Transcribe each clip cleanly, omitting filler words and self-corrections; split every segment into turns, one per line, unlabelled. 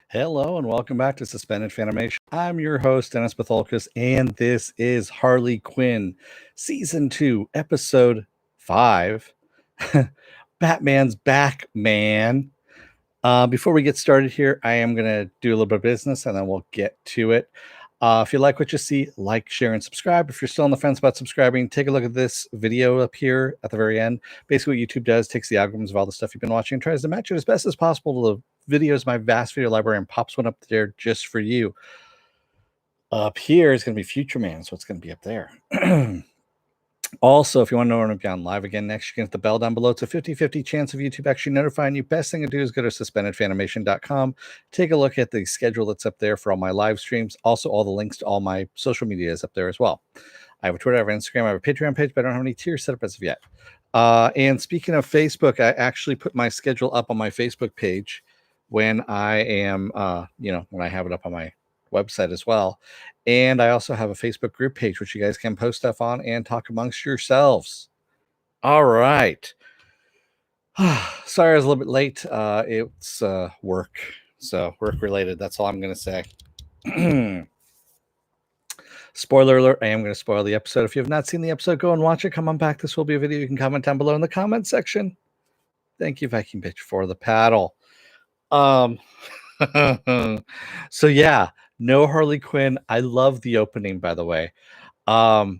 Hello and welcome back to Suspended Fanimation. I'm your host, Dennis Bithoulkas, and this is Harley Quinn, Season 2, Episode 5, Batman's Back, Man. Before we get started here, I am going to do a little bit of business and then we'll get to it. If you like what you see, like, share, and subscribe. If you're still on the fence about subscribing, take a look at this video up here at the very end. Basically, what YouTube does, takes the algorithms of all the stuff you've been watching and tries to match it as best as possible to the videos, my vast video library, and pops one up there just for you. Up here is going to be Future Man, so it's going to be up there. Also, if you want to know when I'm down live again next, you can hit the bell down below. It's a 50-50 chance of YouTube actually notifying you. Best thing to do is go to suspendedfanimation.com. Take a look at the schedule that's up there for all my live streams. Also, all the links to all my social media is up there as well. I have a Twitter, I have an Instagram, I have a Patreon page, but I don't have any tiers set up as of yet. And speaking of Facebook, I actually put my schedule up on my Facebook page when I am, when I have it up on my website as well. And I also have a Facebook group page, which you guys can post stuff on and talk amongst yourselves. All right. Sorry I was a little bit late. It's work. So work related. That's all I'm going to say. Spoiler alert, I am going to spoil the episode. If you have not seen the episode, go and watch it. Come on back. This will be a video. You can comment down below in the comment section. Thank you, Viking Bitch, for the paddle. So yeah, no Harley Quinn. I love the opening, by the way. A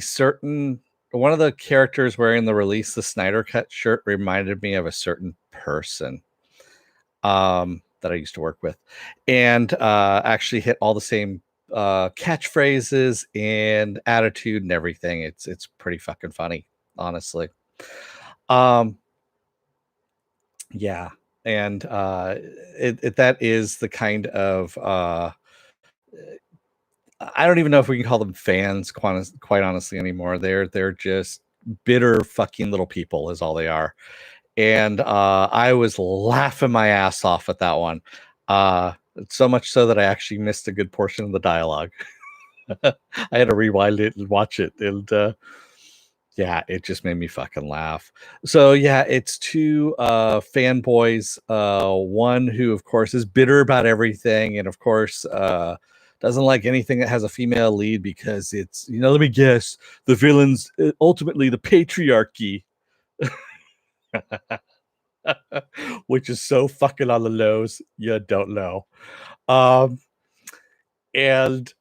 certain one of the characters wearing the Release the Snyder Cut shirt reminded me of a certain person that I used to work with, and actually hit all the same catchphrases and attitude and everything. It's pretty fucking funny, honestly. Yeah. And that is the kind of I don't even know if we can call them fans, quite honestly, anymore. They're just bitter fucking little people is all they are. And I was laughing my ass off at that one. So much so that I actually missed a good portion of the dialogue. I had to rewind it and watch it. And yeah, it just made me fucking laugh. So yeah, it's two fanboys. One who, of course, is bitter about everything, and of course, doesn't like anything that has a female lead because it's, let me guess, the villain's ultimately the patriarchy, which is so fucking on the nose. You don't know. And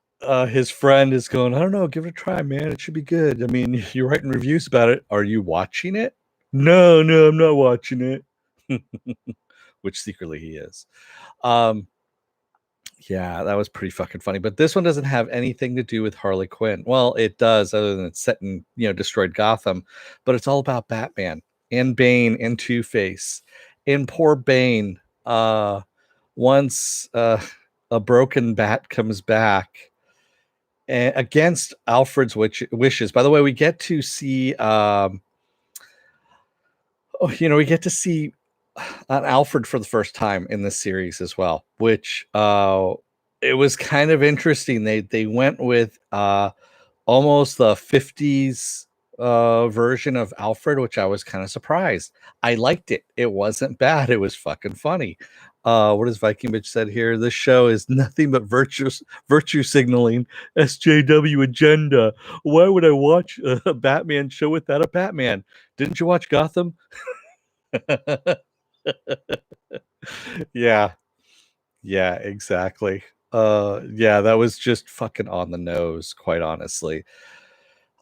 his friend is going, I don't know, give it a try, man. It should be good. I mean, you're writing reviews about it. Are you watching it? No, I'm not watching it. Which secretly he is. Yeah, that was pretty fucking funny. But this one doesn't have anything to do with Harley Quinn. Well, it does, other than it's set in, destroyed Gotham. But it's all about Batman and Bane and Two-Face. And poor Bane, once a broken bat comes back against Alfred's wishes. By the way, we get to see, we get to see Alfred for the first time in this series as well, which it was kind of interesting. They went with almost the 50s version of Alfred, which I was kind of surprised. I liked it. It wasn't bad. It was fucking funny. What does Viking Bitch said here? This show is nothing but virtue signaling, SJW agenda. Why would I watch a Batman show without a Batman? Didn't you watch Gotham? Yeah, exactly. Yeah, that was just fucking on the nose, quite honestly.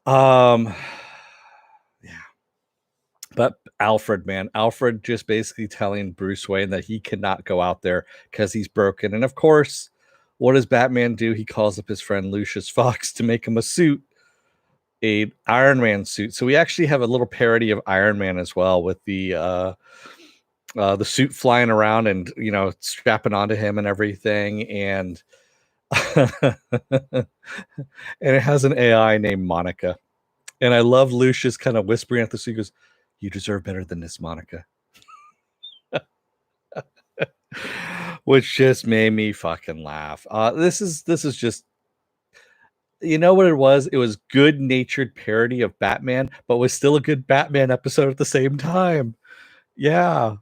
Yeah. But Alfred just basically telling Bruce Wayne that he cannot go out there because he's broken. And of course, what does Batman do? He calls up his friend Lucius Fox to make him a suit, a Iron Man suit. So we actually have a little parody of Iron Man as well, with the suit flying around and, strapping onto him and everything. And and it has an AI named Monica. And I love Lucius kind of whispering at the suit. He goes, "You deserve better than this, Monica." Which just made me fucking laugh. This is just, you know what it was? It was good-natured parody of Batman, but was still a good Batman episode at the same time. Yeah.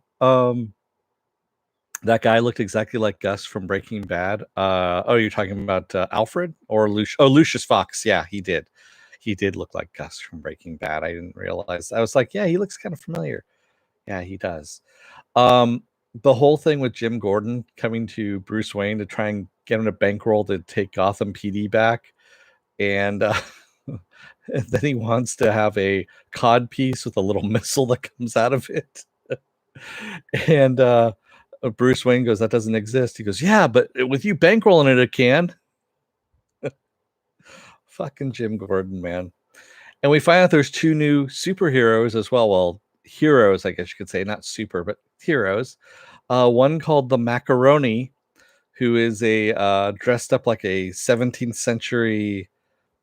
That guy looked exactly like Gus from Breaking Bad. Oh, you're talking about Alfred or Lucius? Oh, Lucius Fox. Yeah, he did. He did look like Gus from Breaking Bad. I didn't realize. I was like, yeah, he looks kind of familiar. Yeah, he does. Um, the whole thing with Jim Gordon coming to Bruce Wayne to try and get him to bankroll to take Gotham PD back, and and then he wants to have a cod piece with a little missile that comes out of it. And Bruce Wayne goes, that doesn't exist. He goes, yeah, but with you bankrolling it can. Fucking Jim Gordon, man. And we find out there's two new superheroes as well. Well, heroes, I guess you could say, not super, but heroes. One called the Macaroni, who is a dressed up like a 17th century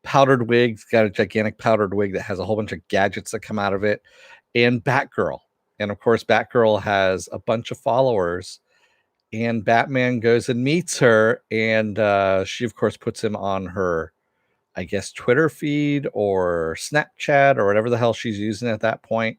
powdered wig. He's got a gigantic powdered wig that has a whole bunch of gadgets that come out of it. And Batgirl. And of course, Batgirl has a bunch of followers. And Batman goes and meets her. And she, of course, puts him on her, I guess, Twitter feed or Snapchat or whatever the hell she's using at that point.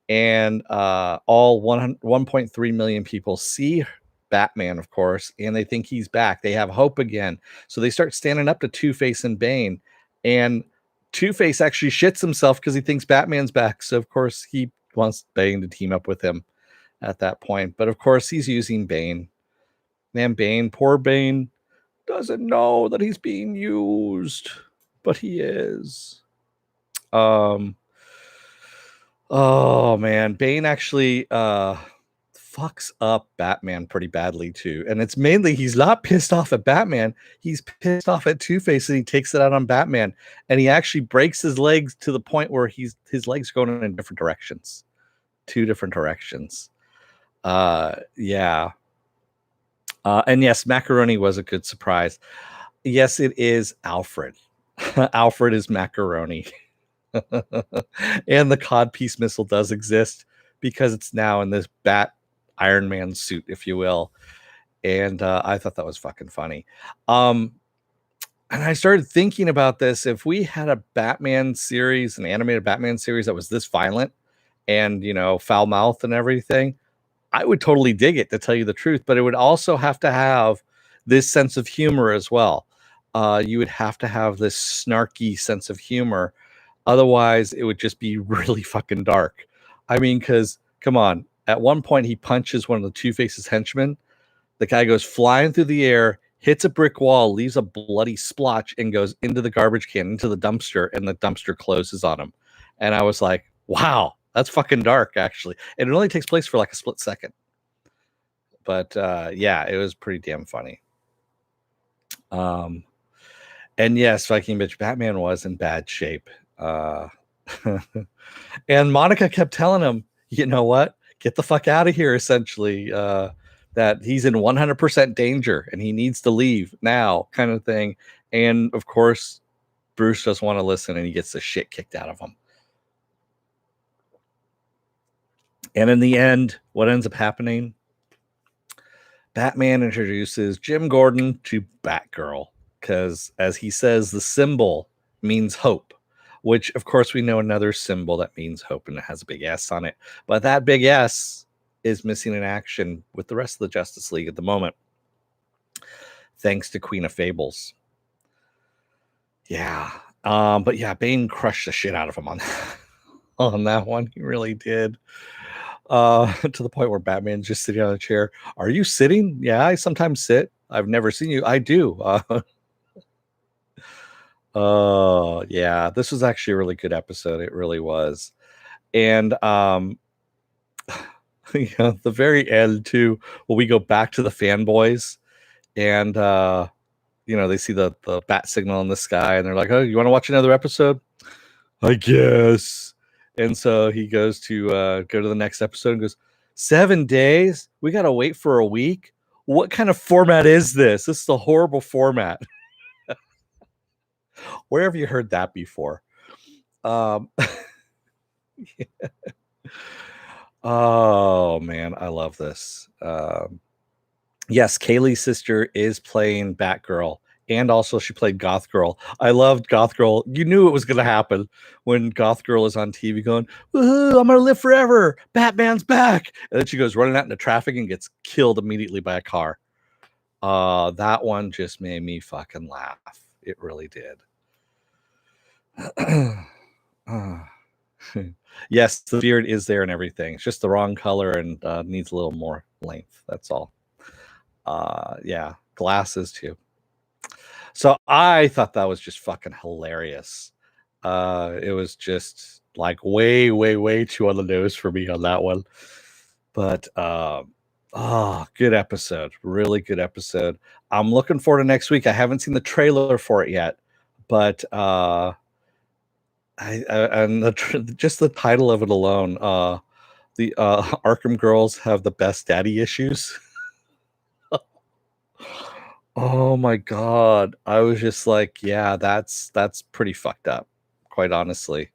And all 1.3 million people see Batman, of course, and they think he's back. They have hope again. So they start standing up to Two-Face and Bane. And Two-Face actually shits himself because he thinks Batman's back. So, of course, he wants Bane to team up with him at that point. But, of course, he's using Bane. Man, Bane, poor Bane, doesn't know that he's being used, but he is. Oh man, Bane actually fucks up Batman pretty badly too. And it's mainly he's not pissed off at Batman, he's pissed off at Two-Face, and he takes it out on Batman. And he actually breaks his legs to the point where his legs going in different directions. Two different directions. Yeah. And yes, Macaroni was a good surprise. Yes, it is Alfred. Alfred is Macaroni. And the codpiece missile does exist because it's now in this Bat Iron Man suit, if you will. And I thought that was fucking funny. And I started thinking about this. If we had a Batman series, an animated Batman series that was this violent and, you know, foul mouthed and everything, I would totally dig it, to tell you the truth. But it would also have to have this sense of humor as well. You would have to have this snarky sense of humor. Otherwise, it would just be really fucking dark. I mean, because, come on, at one point he punches one of the Two-Face's henchmen. The guy goes flying through the air, hits a brick wall, leaves a bloody splotch, and goes into the garbage can, into the dumpster, and the dumpster closes on him. And I was like, wow, that's fucking dark, actually. And it only takes place for like a split second. But yeah, it was pretty damn funny. And yes, Viking Bitch, Batman was in bad shape. And Monica kept telling him, you know what? Get the fuck out of here, essentially. That he's in 100% danger and he needs to leave now, kind of thing. And of course, Bruce doesn't want to listen and he gets the shit kicked out of him. And in the end, what ends up happening? Batman introduces Jim Gordon to Batgirl because, as he says, the symbol means hope, which, of course, we know another symbol that means hope and it has a big S on it. But that big S is missing in action with the rest of the Justice League at the moment, thanks to Queen of Fables. Yeah. But yeah, Bane crushed the shit out of him on that one. He really did. To the point where Batman's just sitting on a chair. Are you sitting? Yeah, I sometimes sit. I've never seen you. I do. Yeah, this was actually a really good episode. It really was. And the very end too, when we go back to the fanboys and they see the bat signal in the sky and they're like, oh, you want to watch another episode? I guess. And so he goes to go to the next episode and goes, 7 days? We got to wait for a week? What kind of format is this? This is a horrible format. Where have you heard that before? Yeah. Oh, man, I love this. Yes, Kaylee's sister is playing Batgirl and also she played Goth Girl. I loved Goth Girl. You knew it was going to happen when Goth Girl is on TV going, "Woohoo, I'm going to live forever. Batman's back." And then she goes running out into traffic and gets killed immediately by a car. That one just made me fucking laugh. It really did. Yes, the beard is there and everything. It's just the wrong color and needs a little more length. That's all. Yeah, glasses too. So I thought that was just fucking hilarious. It was just like way, way, way too on the nose for me on that one. But good episode. Really good episode. I'm looking forward to next week. I haven't seen the trailer for it yet, but just the title of it alone, the Arkham Girls have the best daddy issues. Oh my god. I was just like, yeah, that's pretty fucked up, quite honestly.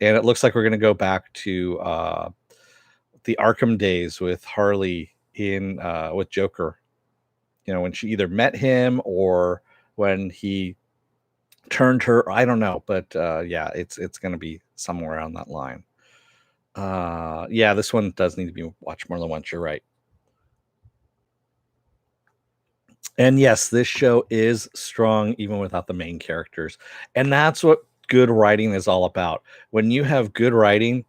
And it looks like we're gonna go back to the Arkham days with Harley in with Joker. You know, when she either met him or when he turned her. I don't know, but yeah, it's gonna be somewhere around that line. Yeah, this one does need to be watched more than once. You're right. And yes, this show is strong even without the main characters. And that's what good writing is all about. When you have good writing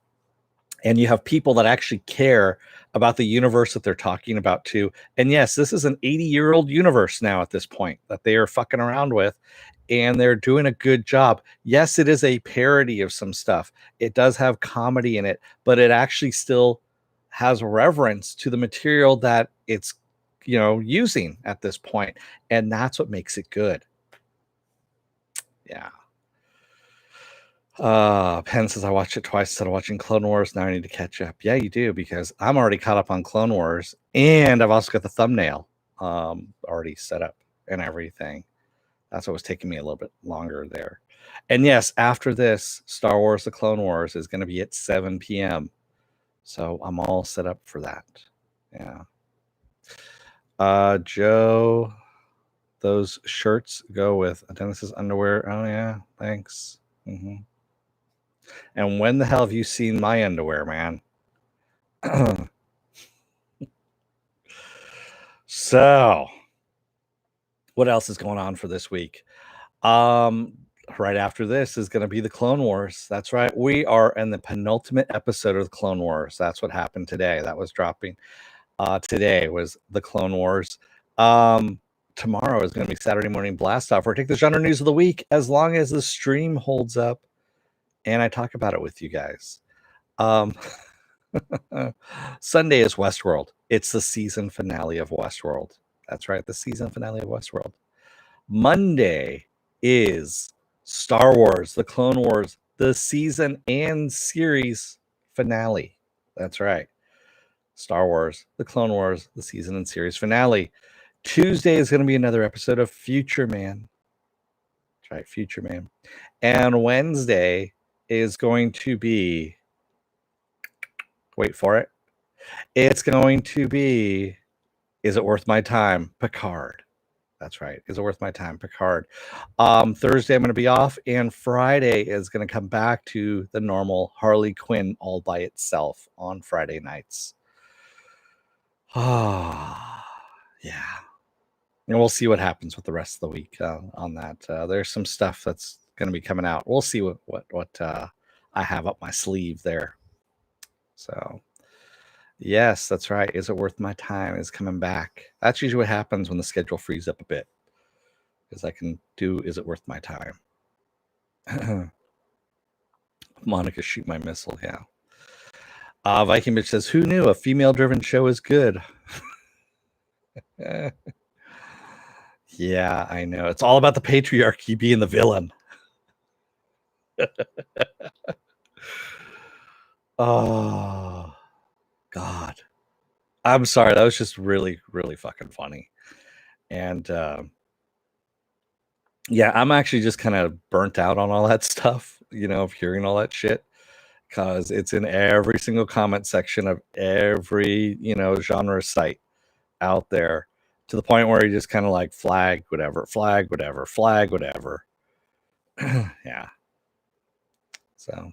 and you have people that actually care about the universe that they're talking about too. And yes, this is an 80-year-old universe now at this point that they are fucking around with, and they're doing a good job. Yes, it is a parody of some stuff. It does have comedy in it, but it actually still has reverence to the material that it's using at this point, and that's what makes it good. Yeah. Penn says I watched it twice instead of watching Clone Wars. Now I need to catch up. Yeah, you do, because I'm already caught up on Clone Wars, and I've also got the thumbnail already set up and everything. That's what was taking me a little bit longer there. And yes, after this, Star Wars: The Clone Wars is going to be at 7 p.m. So I'm all set up for that. Yeah. Joe, those shirts go with Dennis's underwear. Oh yeah, thanks. Mm-hmm. And when the hell have you seen my underwear, man? So, what else is going on for this week? Right after this is going to be the Clone Wars. That's right. We are in the penultimate episode of the Clone Wars. That's what happened today. That was dropping. Today was the Clone Wars. Tomorrow is going to be Saturday morning blast off. We're taking the genre news of the week as long as the stream holds up and I talk about it with you guys. Sunday is Westworld. It's the season finale of Westworld. That's right, the season finale of Westworld. Monday is Star Wars, The Clone Wars, the season and series finale. That's right. Star Wars, The Clone Wars, the season and series finale. Tuesday is going to be another episode of Future Man. That's right, Future Man. And Wednesday is going to be, wait for it, it's going to be, Is It Worth My Time? Picard. That's right. Is It Worth My Time? Picard. Thursday I'm going to be off, and Friday is going to come back to the normal Harley Quinn all by itself on Friday nights. Yeah. And we'll see what happens with the rest of the week on that. There's some stuff that's going to be coming out. We'll see what I have up my sleeve there. So, yes, that's right. Is It Worth My Time is coming back. That's usually what happens when the schedule frees up a bit, because I can do Is It Worth My Time? Monica, shoot my missile. Yeah. Viking Bitch says, who knew a female-driven show is good? Yeah, I know. It's all about the patriarchy being the villain. Oh, God. I'm sorry. That was just really, really fucking funny. And yeah, I'm actually just kind of burnt out on all that stuff, of hearing all that shit, because it's in every single comment section of every, genre site out there. to the point where you just kind of like flag whatever, flag whatever, flag whatever. Yeah. So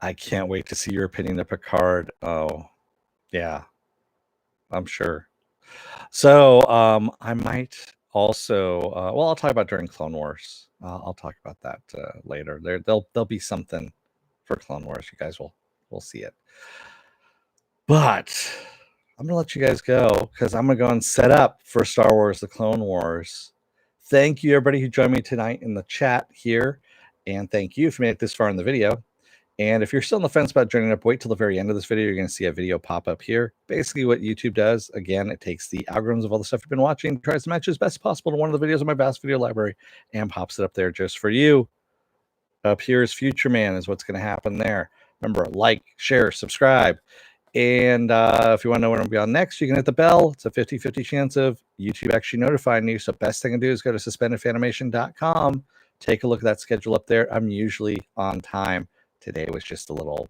I can't wait to see your opinion of Picard. Oh, yeah, I'm sure. So I might also, well, I'll talk about during Clone Wars. I'll talk about that later. There'll be something for Clone Wars. You guys will see it. But I'm gonna let you guys go because I'm gonna go and set up for Star Wars: The Clone Wars. Thank you, everybody who joined me tonight in the chat here, and thank you if you made it this far in the video. And if you're still on the fence about joining up, wait till the very end of this video. You're going to see a video pop up here. Basically, what YouTube does, again, it takes the algorithms of all the stuff you've been watching, tries to match as best possible to one of the videos in my vast video library, and pops it up there just for you. Up here is Future Man is what's going to happen there. Remember, like, share, subscribe. And if you want to know when I'm going to be on next, you can hit the bell. It's a 50-50 chance of YouTube actually notifying you. So best thing to do is go to suspendedfanimation.com. Take a look at that schedule up there. I'm usually on time. Today was just a little,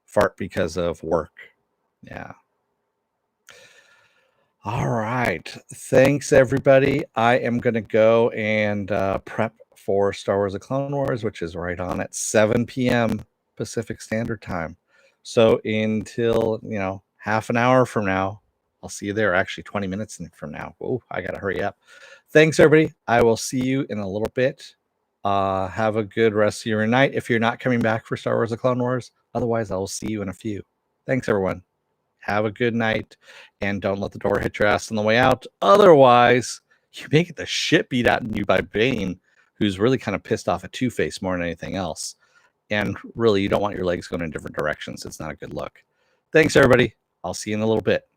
fart because of work. Yeah. All right. Thanks, everybody. I am going to go and prep for Star Wars: The Clone Wars, which is right on at 7 p.m. Pacific Standard Time. So until, half an hour from now, I'll see you there. Actually, 20 minutes from now. Oh, I got to hurry up. Thanks, everybody. I will see you in a little bit. Have a good rest of your night if you're not coming back for Star Wars: The Clone Wars. Otherwise, I will see you in a few. Thanks, everyone. Have a good night, and don't let the door hit your ass on the way out. Otherwise, you may get the shit beat out of you by Bane, who's really kind of pissed off at Two-Face more than anything else. And really, you don't want your legs going in different directions. It's not a good look. Thanks, everybody. I'll see you in a little bit.